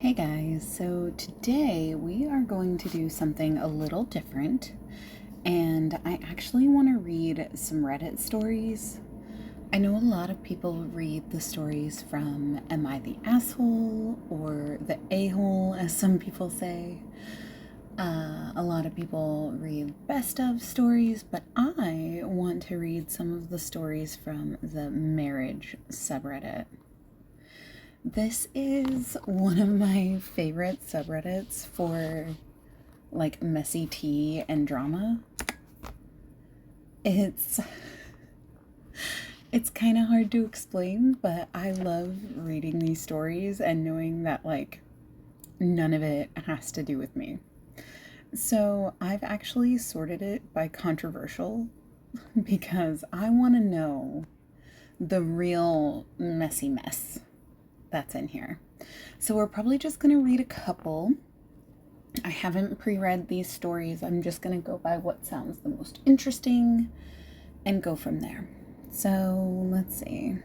Hey guys, so today we are going to do something a little different, and I actually want to read some Reddit stories. I know a lot of people read the stories from Am I the Asshole or the A-Hole, as some people say. A lot of people read best of stories, but I want to read some of the stories from the marriage subreddit. This is one of my favorite subreddits for like messy tea and drama. It's it's kind of hard to explain, but I love reading these stories and knowing that like none of it has to do with me. So, I've actually sorted it by controversial because I want to know the real messy mess that's in here. So we're probably just going to read a couple. I haven't pre-read these stories. I'm just going to go by what sounds the most interesting and go from there. So let's see.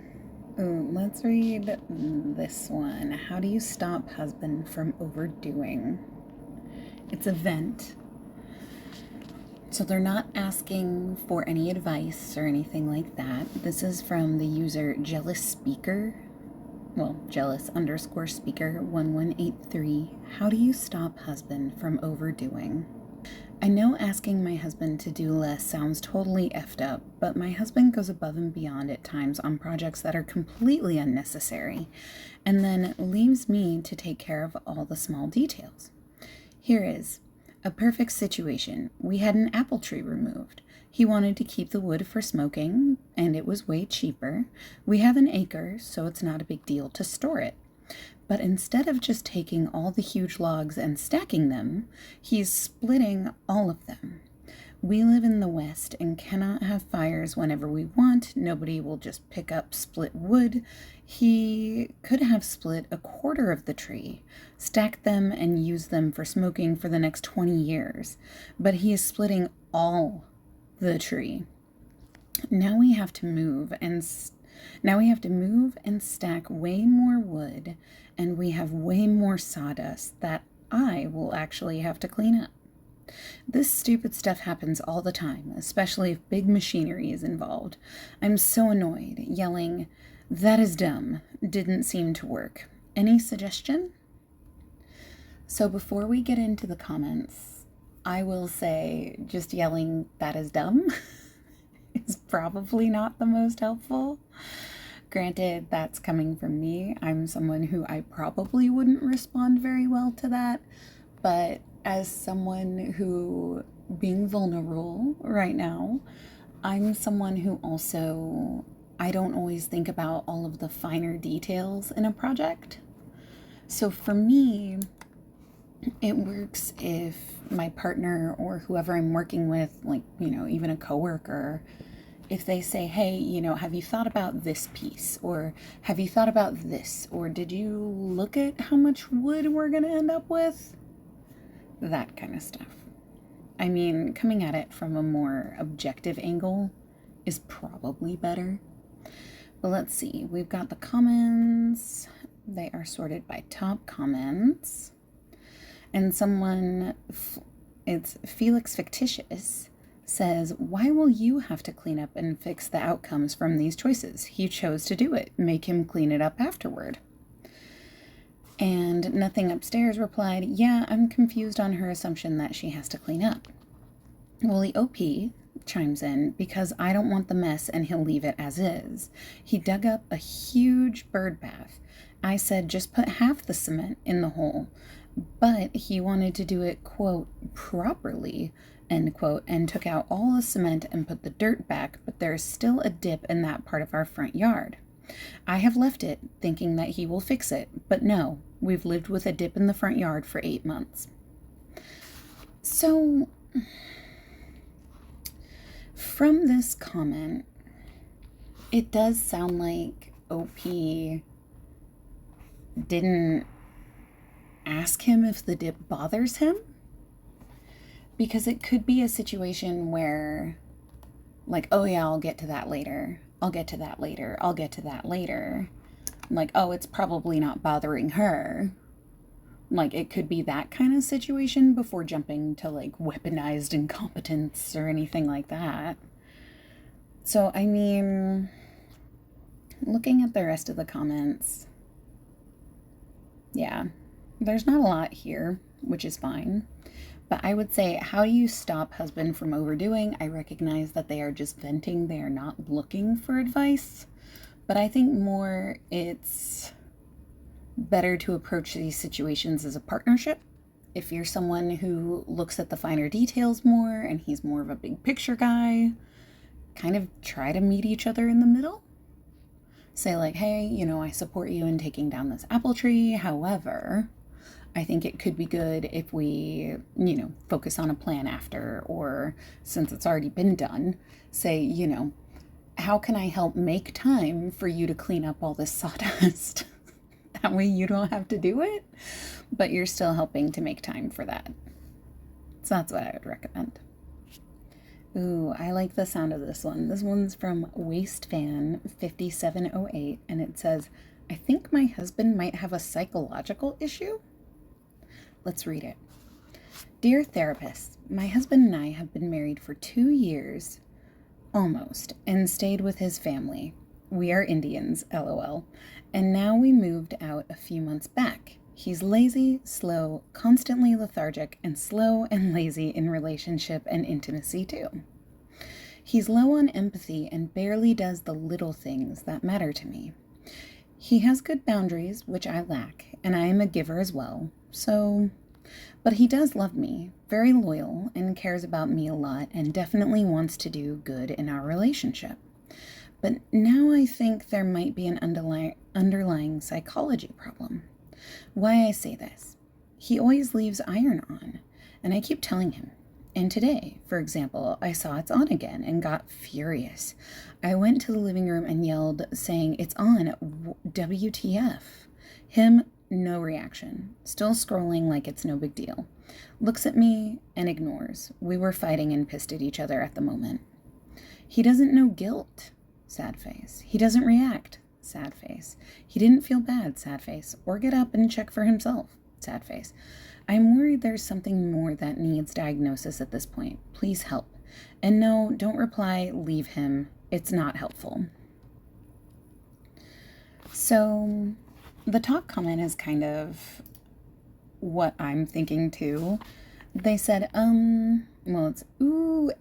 Let's read this one. How do you stop husband from overdoing? It's a vent. So they're not asking for any advice or anything like that. This is from the user Jealous Speaker. Jealous_speaker 1183. How do you stop husband from overdoing? I know asking my husband to do less sounds totally effed up, but my husband goes above and beyond at times on projects that are completely unnecessary, and then leaves me to take care of all the small details. Here is a perfect situation. We had an apple tree removed. He wanted to keep the wood for smoking, and it was way cheaper. We have an acre, so it's not a big deal to store it. But instead of just taking all the huge logs and stacking them, he's splitting all of them. We live in the West and cannot have fires whenever we want. Nobody will just pick up split wood. He could have split a quarter of the tree, stacked them, and used them for smoking for the next 20 years. But he is splitting all the tree. Now we have to move and stack way more wood, and we have way more sawdust that I will actually have to clean up. This stupid stuff happens all the time, especially if big machinery is involved. I'm so annoyed, yelling, "That is dumb," didn't seem to work. Any suggestion? So before we get into the comments, I will say just yelling, "That is dumb," is probably not the most helpful. Granted, that's coming from me. I'm someone who I probably wouldn't respond very well to that, but as someone who, being vulnerable right now, I'm someone who also, I don't always think about all of the finer details in a project. So for me, it works if my partner or whoever I'm working with, like, even a coworker, if they say, "Hey, have you thought about this piece? Or have you thought about this? Or did you look at how much wood we're going to end up with?" That kind of stuff. I mean, coming at it from a more objective angle is probably better. But let's see. We've got the comments. They are sorted by top comments. And it's Felix Fictitious, says, "Why will you have to clean up and fix the outcomes from these choices? He chose to do it. Make him clean it up afterward." And Nothing Upstairs replied, "Yeah, I'm confused on her assumption that she has to clean up." Wooly OP chimes in, "Because I don't want the mess and he'll leave it as is. He dug up a huge bird bath. I said just put half the cement in the hole. But he wanted to do it, quote, properly, end quote, and took out all the cement and put the dirt back, but there's still a dip in that part of our front yard. I have left it, thinking that he will fix it, but no, we've lived with a dip in the front yard for 8 months." So, from this comment, it does sound like OP didn't ask him if the dip bothers him, because it could be a situation where, like, "Oh yeah, I'll get to that later. I'll get to that later. I'll get to that later." Like, "Oh, it's probably not bothering her." Like, it could be that kind of situation before jumping to, like, weaponized incompetence or anything like that. So, I mean, looking at the rest of the comments, yeah, there's not a lot here, which is fine. But I would say, how do you stop husband from overdoing? I recognize that they are just venting, they are not looking for advice. But I think more it's better to approach these situations as a partnership. If you're someone who looks at the finer details more and he's more of a big picture guy, kind of try to meet each other in the middle. Say, like, hey, I support you in taking down this apple tree. However, I think it could be good if we, focus on a plan after, or since it's already been done, say, how can I help make time for you to clean up all this sawdust? That way you don't have to do it, but you're still helping to make time for that. So that's what I would recommend. Ooh, I like the sound of this one. This one's from WasteFan5708, and it says, I think my husband might have a psychological issue. Let's read it. Dear therapist, my husband and I have been married for 2 years, almost, and stayed with his family. We are Indians, LOL. And now we moved out a few months back. He's lazy, slow, constantly lethargic, and slow and lazy in relationship and intimacy too. He's low on empathy and barely does the little things that matter to me. He has good boundaries, which I lack, and I am a giver as well, but he does love me, very loyal, and cares about me a lot, and definitely wants to do good in our relationship. But now I think there might be an underlying psychology problem. Why I say this? He always leaves iron on, and I keep telling him. And today, for example, I saw it's on again and got furious. I went to the living room and yelled, saying, it's on, WTF. Him, no reaction, still scrolling like it's no big deal. Looks at me and ignores. We were fighting and pissed at each other at the moment. He doesn't know guilt. Sad face. He doesn't react. Sad face. He didn't feel bad. Sad face. Or get up and check for himself. Sad face. I'm worried there's something more that needs diagnosis at this point. Please help. And no, don't reply, leave him. It's not helpful. So the top comment is kind of what I'm thinking too. They said,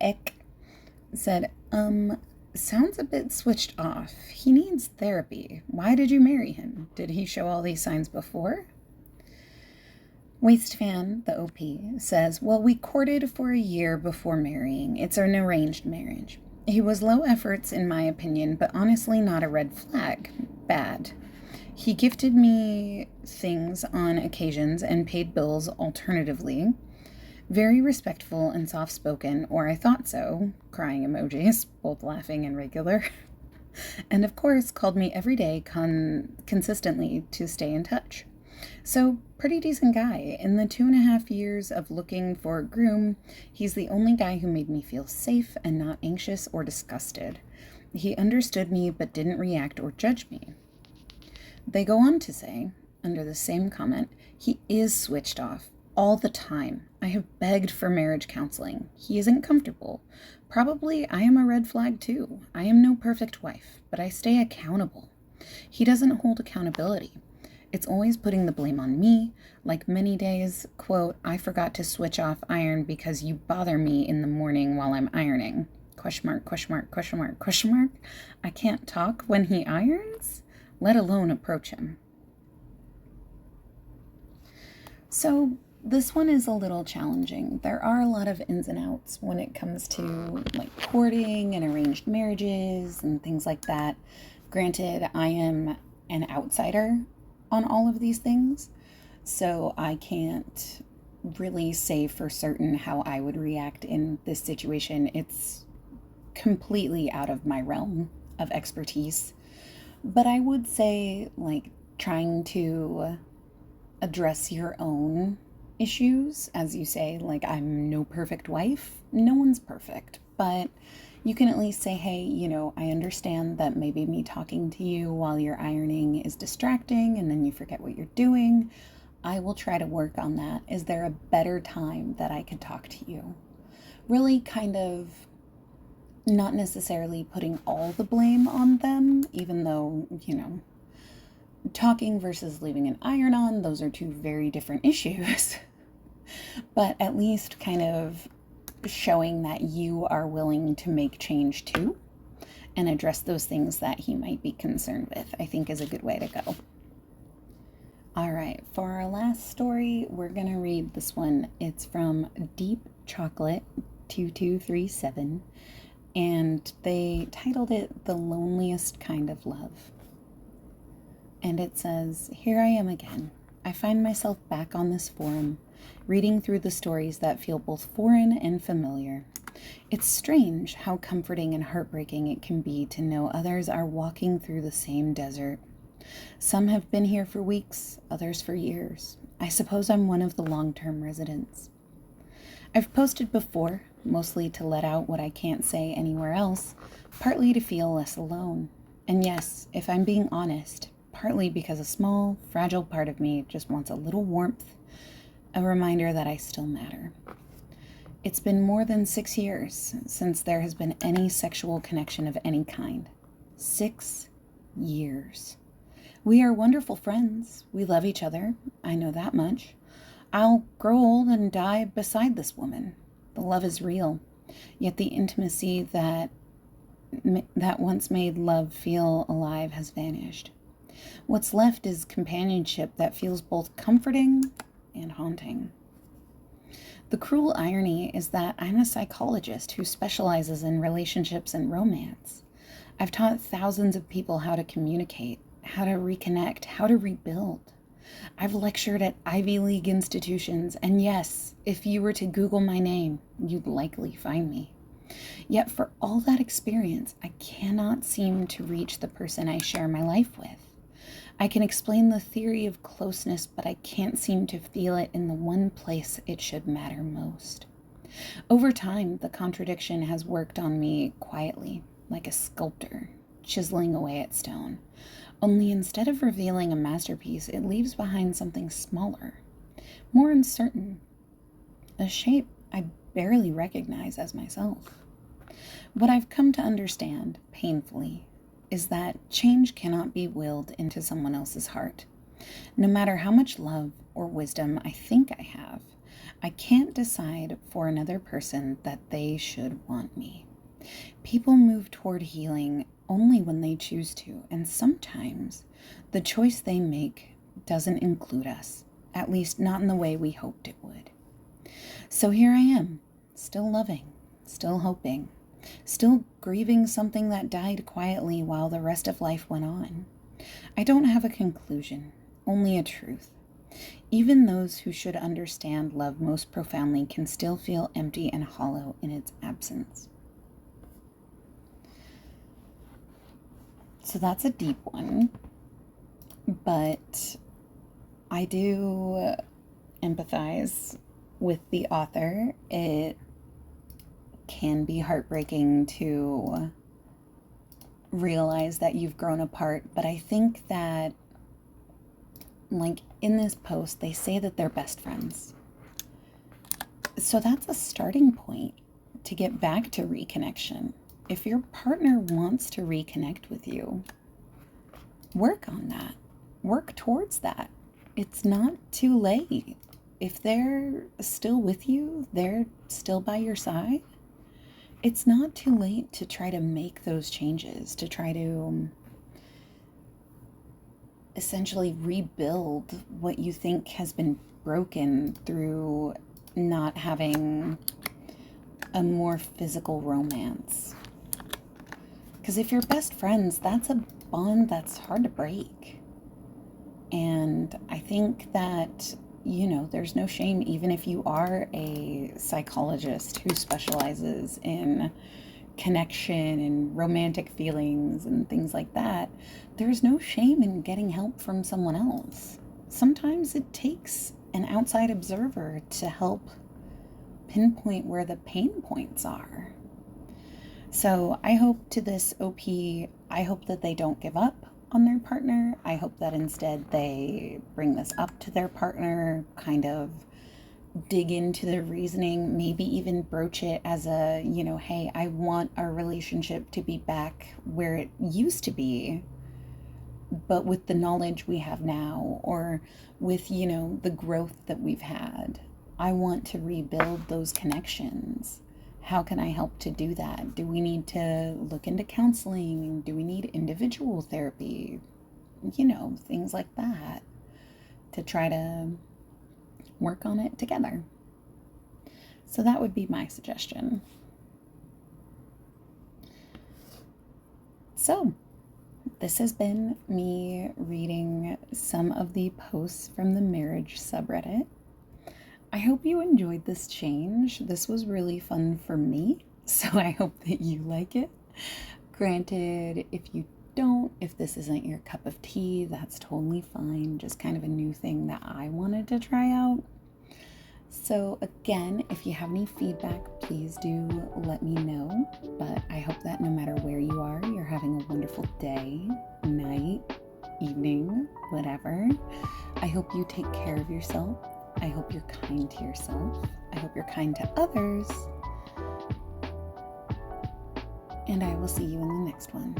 it's said, sounds a bit switched off. He needs therapy. Why did you marry him? Did he show all these signs before? WasteFan, the OP, says, well, we courted for a year before marrying. It's an arranged marriage. He was low efforts, in my opinion, but honestly not a red flag. Bad. He gifted me things on occasions and paid bills alternatively. Very respectful and soft-spoken, or I thought so, crying emojis, both laughing and regular. And of course, called me every day consistently to stay in touch. So, pretty decent guy. In the 2.5 years of looking for a groom, he's the only guy who made me feel safe and not anxious or disgusted. He understood me but didn't react or judge me. They go on to say, under the same comment, he is switched off. All the time. I have begged for marriage counseling. He isn't comfortable. Probably I am a red flag too. I am no perfect wife, but I stay accountable. He doesn't hold accountability. It's always putting the blame on me, like many days, quote, I forgot to switch off iron because you bother me in the morning while I'm ironing. Question mark, question mark, question mark, question mark. I can't talk when he irons, let alone approach him. So, this one is a little challenging. There are a lot of ins and outs when it comes to like courting and arranged marriages and things like that. Granted, I am an outsider on all of these things, so I can't really say for certain how I would react in this situation. It's completely out of my realm of expertise. But I would say, like, trying to address your own issues, as you say, like, I'm no perfect wife. No one's perfect, but you can at least say, hey, I understand that maybe me talking to you while you're ironing is distracting and then you forget what you're doing. I will try to work on that. Is there a better time that I could talk to you? Really kind of not necessarily putting all the blame on them, even though, talking versus leaving an iron on, those are two very different issues. But at least kind of showing that you are willing to make change too and address those things that he might be concerned with, I think is a good way to go. All right, for our last story, we're going to read this one. It's from Deep Chocolate 2237, and they titled it The Loneliest Kind of Love. And it says, "Here I am again. I find myself back on this forum, reading through the stories that feel both foreign and familiar. It's strange how comforting and heartbreaking it can be to know others are walking through the same desert. Some have been here for weeks, others for years. I suppose I'm one of the long-term residents. I've posted before, mostly to let out what I can't say anywhere else, partly to feel less alone. And yes, if I'm being honest, partly because a small, fragile part of me just wants a little warmth, a reminder that I still matter. It's been more than 6 years since there has been any sexual connection of any kind. 6 years. We are wonderful friends. We love each other. I know that much. I'll grow old and die beside this woman. The love is real, yet the intimacy that once made love feel alive has vanished. What's left is companionship that feels both comforting and haunting. The cruel irony is that I'm a psychologist who specializes in relationships and romance. I've taught thousands of people how to communicate, how to reconnect, how to rebuild. I've lectured at Ivy League institutions, and yes, if you were to Google my name, you'd likely find me. Yet for all that experience, I cannot seem to reach the person I share my life with. I can explain the theory of closeness, but I can't seem to feel it in the one place it should matter most. Over time, the contradiction has worked on me quietly, like a sculptor, chiseling away at stone. Only instead of revealing a masterpiece, it leaves behind something smaller, more uncertain, a shape I barely recognize as myself. What I've come to understand, painfully, is that change cannot be willed into someone else's heart. No matter how much love or wisdom I think I have, I can't decide for another person that they should want me. People move toward healing only when they choose to, and sometimes the choice they make doesn't include us, at least not in the way we hoped it would. So here I am, still loving, still hoping, still grieving something that died quietly while the rest of life went on. I don't have a conclusion, only a truth. Even those who should understand love most profoundly can still feel empty and hollow in its absence." So that's a deep one, but I do empathize with the author. It can be heartbreaking to realize that you've grown apart, but I think that, like in this post, they say that they're best friends. So that's a starting point to get back to reconnection. If your partner wants to reconnect with you, work on that. Work towards that. It's not too late. If they're still with you, they're still by your side, it's not too late to try to make those changes, to try to essentially rebuild what you think has been broken through not having a more physical romance. Because if you're best friends, that's a bond that's hard to break. And I think that, there's no shame, even if you are a psychologist who specializes in connection and romantic feelings and things like that, there's no shame in getting help from someone else. Sometimes it takes an outside observer to help pinpoint where the pain points are. So I hope to this OP, I hope that they don't give up. on their partner. I hope that instead they bring this up to their partner, kind of dig into their reasoning, maybe even broach it as a, hey, I want our relationship to be back where it used to be, but with the knowledge we have now, or with, the growth that we've had. I want to rebuild those connections. How can I help to do that? Do we need to look into counseling? Do we need individual therapy? Things like that, to try to work on it together. So that would be my suggestion. So, this has been me reading some of the posts from the marriage subreddit. I hope you enjoyed this change. This was really fun for me, so I hope that you like it. Granted, if this isn't your cup of tea, that's totally fine. Just kind of a new thing that I wanted to try out. So again, if you have any feedback, please do let me know. But I hope that no matter where you are, you're having a wonderful day, night, evening, whatever. I hope you take care of yourself. I hope you're kind to yourself. I hope you're kind to others. And I will see you in the next one.